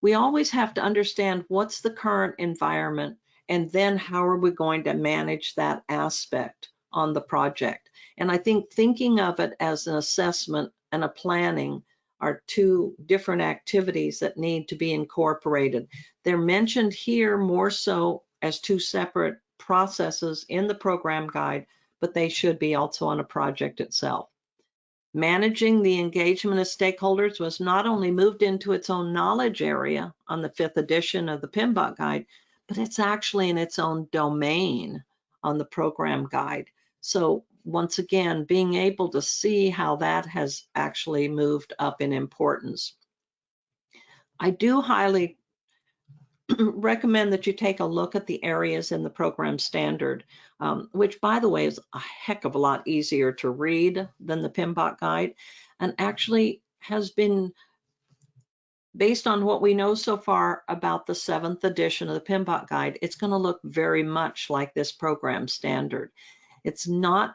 we always have to understand what's the current environment and then how are we going to manage that aspect on the project. And I think thinking of it as an assessment and a planning are 2 different activities that need to be incorporated. They're mentioned here more so as 2 separate processes in the program guide, but they should be also on a project itself. Managing the engagement of stakeholders was not only moved into its own knowledge area on the 5th edition of the PMBOK guide, but it's actually in its own domain on the program guide. So once again, being able to see how that has actually moved up in importance. I do highly recommend that you take a look at the areas in the program standard, which by the way is a heck of a lot easier to read than the PMBOK guide, and actually has been, based on what we know so far about the 7th edition of the PMBOK guide, it's going to look very much like this program standard. It's not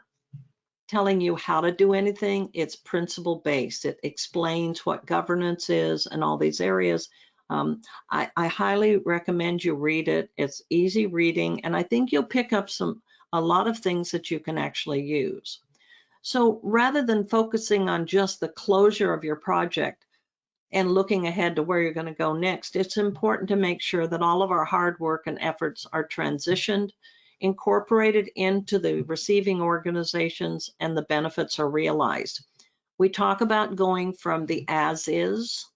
telling you how to do anything. It's principle based. It explains what governance is and all these areas. I highly recommend you read it. It's easy reading, and I think you'll pick up a lot of things that you can actually use. So rather than focusing on just the closure of your project and looking ahead to where you're going to go next, it's important to make sure that all of our hard work and efforts are transitioned, incorporated into the receiving organizations, and the benefits are realized. We talk about going from the as is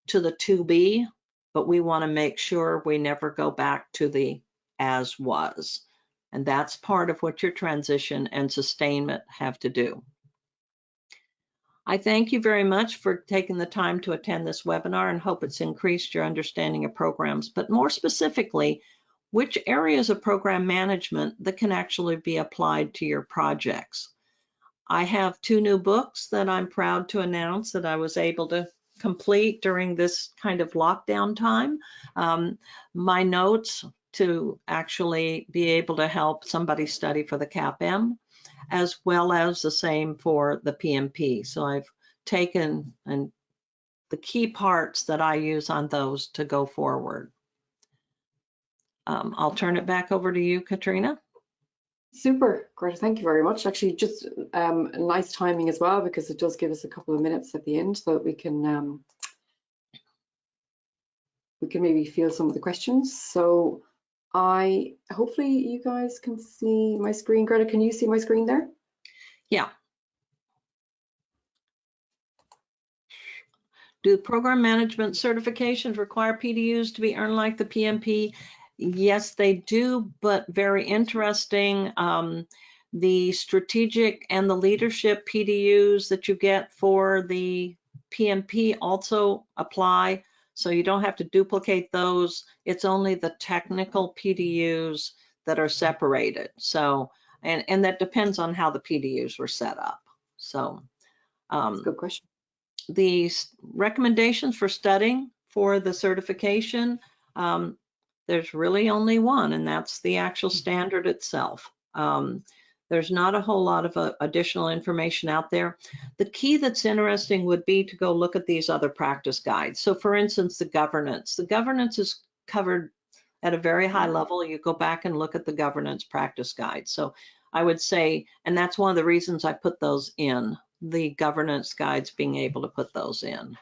to the to be, but we want to make sure we never go back to the as was. And that's part of what your transition and sustainment have to do. I thank you very much for taking the time to attend this webinar and hope it's increased your understanding of programs, but more specifically, which areas of program management that can actually be applied to your projects. I have 2 new books that I'm proud to announce that I was able to complete during this kind of lockdown time. My notes to actually be able to help somebody study for the CAPM, as well as the same for the PMP. So I've taken the key parts that I use on those to go forward. I'll turn it back over to you, Katrina. Super, Greta, thank you very much. Actually, just nice timing as well, because it does give us a couple of minutes at the end so that we can maybe field some of the questions. So hopefully you guys can see my screen. Greta, can you see my screen there? Yeah. Do program management certifications require PDUs to be earned like the PMP? Yes, they do, but very interesting. The strategic and the leadership PDUs that you get for the PMP also apply, so you don't have to duplicate those. It's only the technical PDUs that are separated. So, and that depends on how the PDUs were set up. So, that's a good question. The recommendations for studying for the certification, there's really only one, and that's the actual standard itself. There's not a whole lot of additional information out there. The key that's interesting would be to go look at these other practice guides. So for instance, the governance. The governance is covered at a very high level. You go back and look at the governance practice guide. So I would say, and that's one of the reasons I put those in, the governance guides, being able to put those in.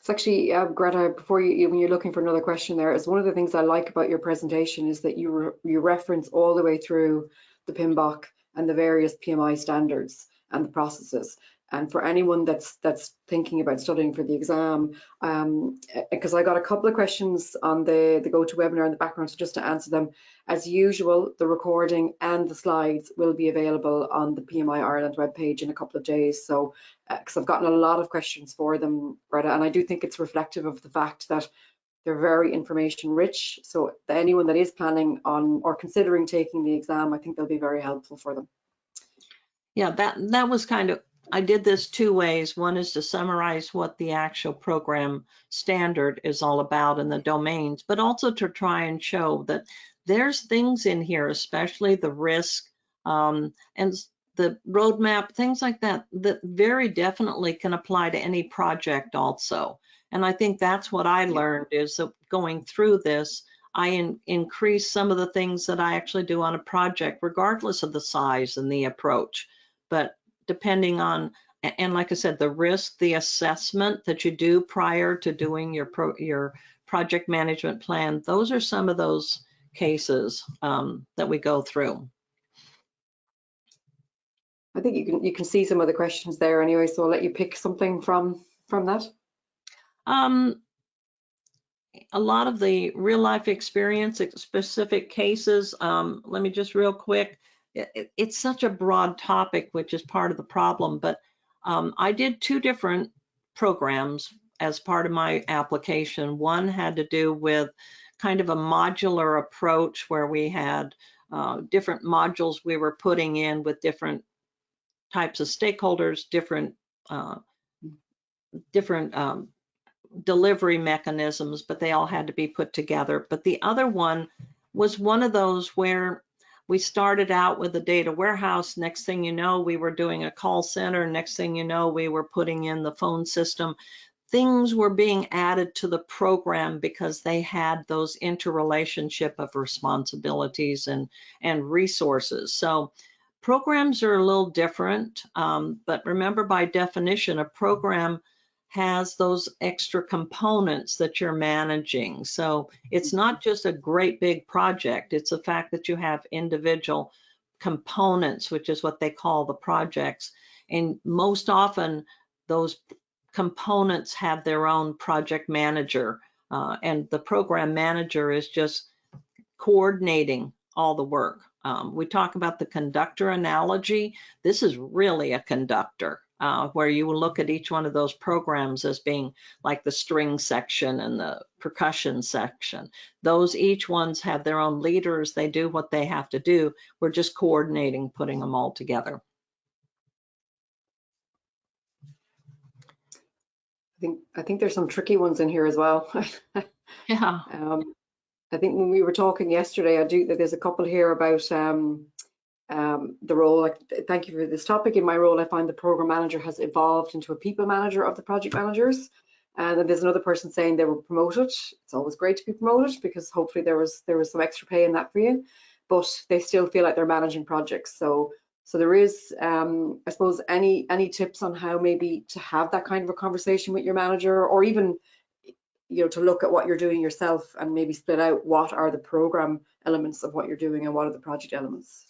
It's actually, Greta, when you're looking for another question there, is one of the things I like about your presentation is that you reference all the way through the PMBOK and the various PMI standards and the processes. And for anyone that's thinking about studying for the exam, because I got a couple of questions on the GoToWebinar in the background, so just to answer them, as usual, the recording and the slides will be available on the PMI Ireland webpage in a couple of days. So, because I've gotten a lot of questions for them, Greta, and I do think it's reflective of the fact that they're very information rich. So anyone that is planning on or considering taking the exam, I think they'll be very helpful for them. Yeah, that was kind of, I did this 2 ways. One is to summarize what the actual program standard is all about and the domains, but also to try and show that there's things in here, especially the risk and the roadmap, things like that, that very definitely can apply to any project also. And I think that's what I learned, is that going through this, I increase some of the things that I actually do on a project, regardless of the size and the approach. But depending on, and like I said, the risk, the assessment that you do prior to doing your project management plan, those are some of those cases that we go through. I think you can see some of the questions there anyway, so I'll let you pick something from that. A lot of the real life experience, specific cases. Let me just real quick. It's such a broad topic, which is part of the problem, but I did 2 different programs as part of my application. One had to do with kind of a modular approach where we had different modules we were putting in with different types of stakeholders, different delivery mechanisms, but they all had to be put together. But the other one was one of those where we started out with a data warehouse. Next thing you know, we were doing a call center. Next thing you know, we were putting in the phone system. Things were being added to the program because they had those interrelationship of responsibilities and resources. So programs are a little different, but remember, by definition, a program has those extra components that you're managing. So it's not just a great big project. It's the fact that you have individual components, which is what they call the projects. And most often those components have their own project manager, and the program manager is just coordinating all the work. We talk about the conductor analogy. This is really a conductor, where you will look at each one of those programs as being like the string section and the percussion section. Those each ones have their own leaders. They do what they have to do. We're just coordinating, putting them all together. I think there's some tricky ones in here as well. Yeah. I think when we were talking yesterday, there's a couple here about the role. Thank you for this topic. In my role, I find the program manager has evolved into a people manager of the project managers. And then there's another person saying they were promoted. It's always great to be promoted because hopefully there was some extra pay in that for you, but they still feel like they're managing projects. So there is, I suppose, any tips on how maybe to have that kind of a conversation with your manager, or even, you know, to look at what you're doing yourself and maybe split out what are the program elements of what you're doing and what are the project elements.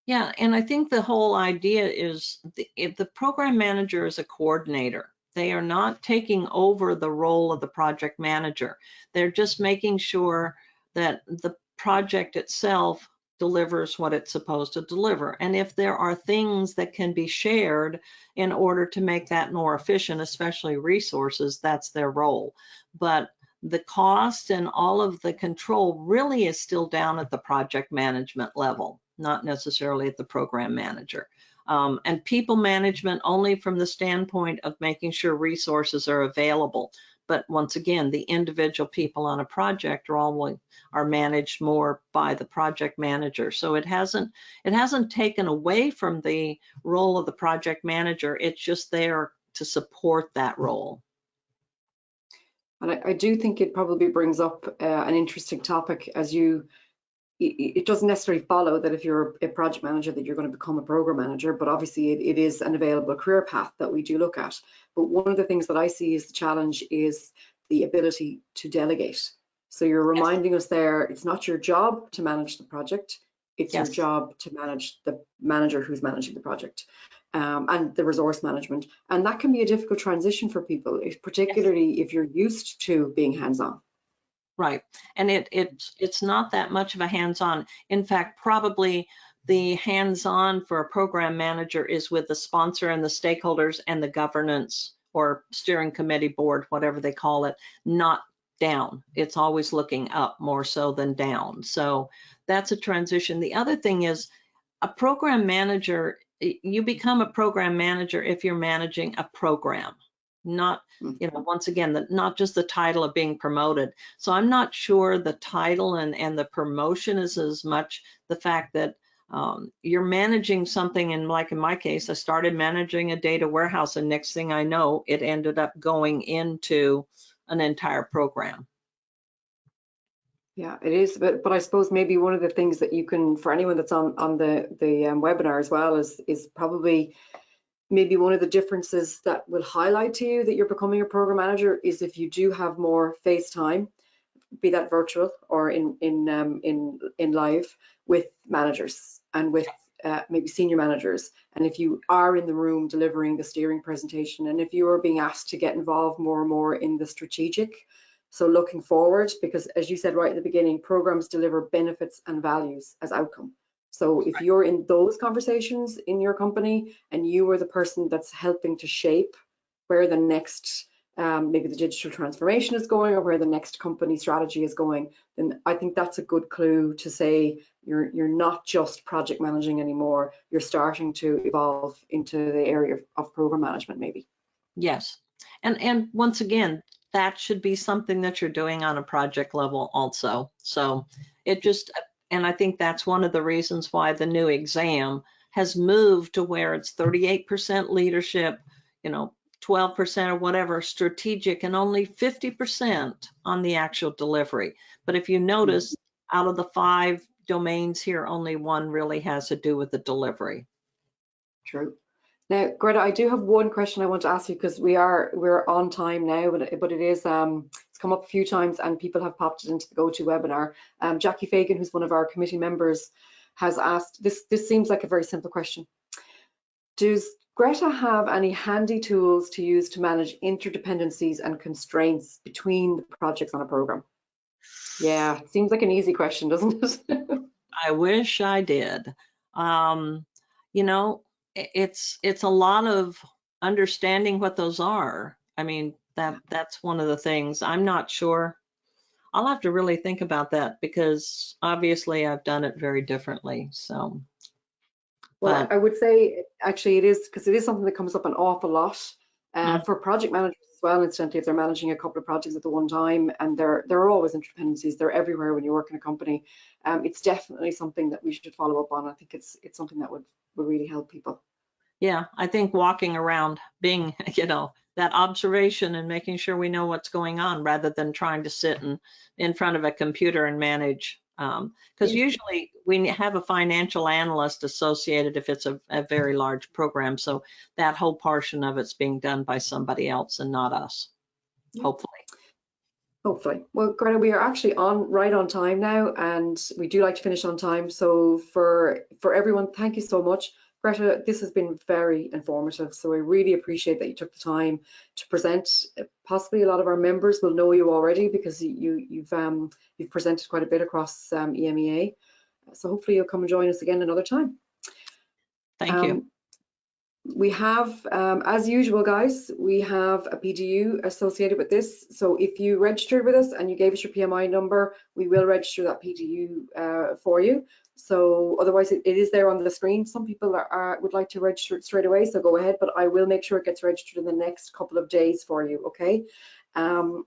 Yeah, and I think the whole idea is if the program manager is a coordinator, they are not taking over the role of the project manager. They're just making sure that the project itself delivers what it's supposed to deliver. And if there are things that can be shared in order to make that more efficient, especially resources, that's their role. But the cost and all of the control really is still down at the project management level, not necessarily at the program manager. And people management only from the standpoint of making sure resources are available. But once again, the individual people on a project are managed more by the project manager. So it hasn't taken away from the role of the project manager. It's just there to support that role. And I do think it probably brings up an interesting topic, as it doesn't necessarily follow that if you're a project manager that you're going to become a program manager, but obviously it is an available career path that we do look at. But one of the things that I see as the challenge is the ability to delegate. So you're reminding us there, it's not your job to manage the project, it's your job to manage the manager who's managing the project, and the resource management. And that can be a difficult transition for people, particularly if you're used to being hands-on. Right, and it's not that much of a hands-on. In fact, probably the hands-on for a program manager is with the sponsor and the stakeholders and the governance or steering committee board, whatever they call it, not down. It's always looking up more so than down. So that's a transition. The other thing is a program manager, you become a program manager if you're managing a program. Not, you know, once again, not just the title of being promoted. So I'm not sure the title and the promotion is as much the fact that you're managing something. And like in my case, I started managing a data warehouse, and next thing I know, it ended up going into an entire program. Yeah, it is. But I suppose maybe one of the things that you can, for anyone that's on the webinar as well, is probably maybe one of the differences that will highlight to you that you're becoming a program manager is if you do have more face time, be that virtual or in live, with managers and with maybe senior managers. And if you are in the room delivering the steering presentation, and if you are being asked to get involved more and more in the strategic, so looking forward, because as you said right at the beginning, programs deliver benefits and values as outcome. So if you're in those conversations in your company and you are the person that's helping to shape where the next, maybe the digital transformation is going or where the next company strategy is going, then I think that's a good clue to say you're not just project managing anymore. You're starting to evolve into the area of program management maybe. Yes, and once again, that should be something that you're doing on a project level also. So it just, And I think that's one of the reasons why the new exam has moved to where it's 38% leadership, 12% or whatever strategic, and only 50% on the actual delivery. But if you notice, out of the 5 domains here, only 1 really has to do with the delivery. True. Now, Greta, I do have one question I want to ask you, because we're on time now, but it is it's come up a few times and people have popped it into the GoToWebinar. Jackie Fagan, who's one of our committee members, has asked this. This seems like a very simple question. Does Greta have any handy tools to use to manage interdependencies and constraints between the projects on a program? Yeah, it seems like an easy question, doesn't it? I wish I did. It's a lot of understanding what those are. I mean, that's one of the things. I'm not sure. I'll have to really think about that, because obviously I've done it very differently. So, well, I would say actually it is, because it is something that comes up an awful lot for project managers as well. Incidentally, if they're managing a couple of projects at the one time, and there are always interdependencies, they're everywhere when you work in a company. It's definitely something that we should follow up on. I think it's something that would really help people. Yeah, I think walking around, being, that observation and making sure we know what's going on, rather than trying to sit in front of a computer and manage. Because usually we have a financial analyst associated if it's a very large program. So that whole portion of it's being done by somebody else and not us, hopefully. Hopefully. Well, Greta, we are actually right on time now, and we do like to finish on time. So for everyone, thank you so much. Greta, this has been very informative, so I really appreciate that you took the time to present. Possibly a lot of our members will know you already, because you've presented quite a bit across EMEA. So hopefully you'll come and join us again another time. Thank you. We have, as usual, guys, we have a PDU associated with this. So if you registered with us and you gave us your PMI number, we will register that PDU for you. So otherwise, it is there on the screen. Some people would like to register it straight away, so go ahead, but I will make sure it gets registered in the next couple of days for you, okay? And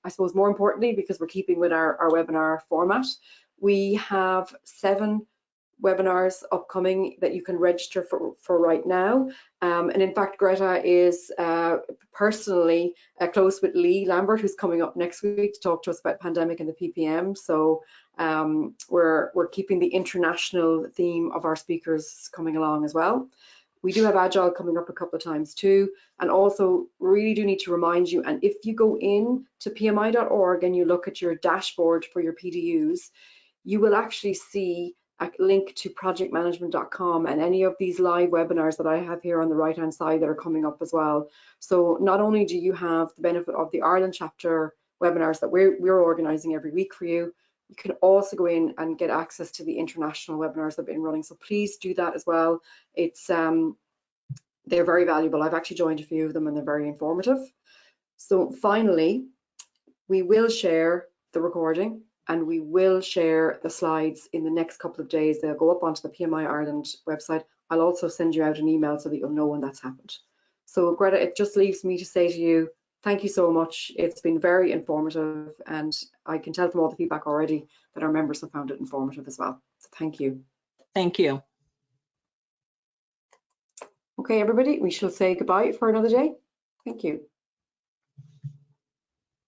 I suppose more importantly, because we're keeping with our webinar format, we have 7 webinars upcoming that you can register for right now. And in fact, Greta is personally close with Lee Lambert, who's coming up next week to talk to us about pandemic and the PPM. So we're keeping the international theme of our speakers coming along as well. We do have Agile coming up a couple of times too. And also really do need to remind you, and if you go in to pmi.org and you look at your dashboard for your PDUs, you will actually see a link to projectmanagement.com and any of these live webinars that I have here on the right hand side that are coming up as well. So not only do you have the benefit of the Ireland chapter webinars that we're organizing every week for you, you can also go in and get access to the international webinars that have been running. So please do that as well. It's they're very valuable. I've actually joined a few of them and they're very informative. So finally, we will share the recording and we will share the slides in the next couple of days. They'll go up onto the PMI Ireland website. I'll also send you out an email so that you'll know when that's happened. So Greta, it just leaves me to say to you, thank you so much. It's been very informative, and I can tell from all the feedback already that our members have found it informative as well. So thank you. Thank you. Okay, everybody, we shall say goodbye for another day. Thank you.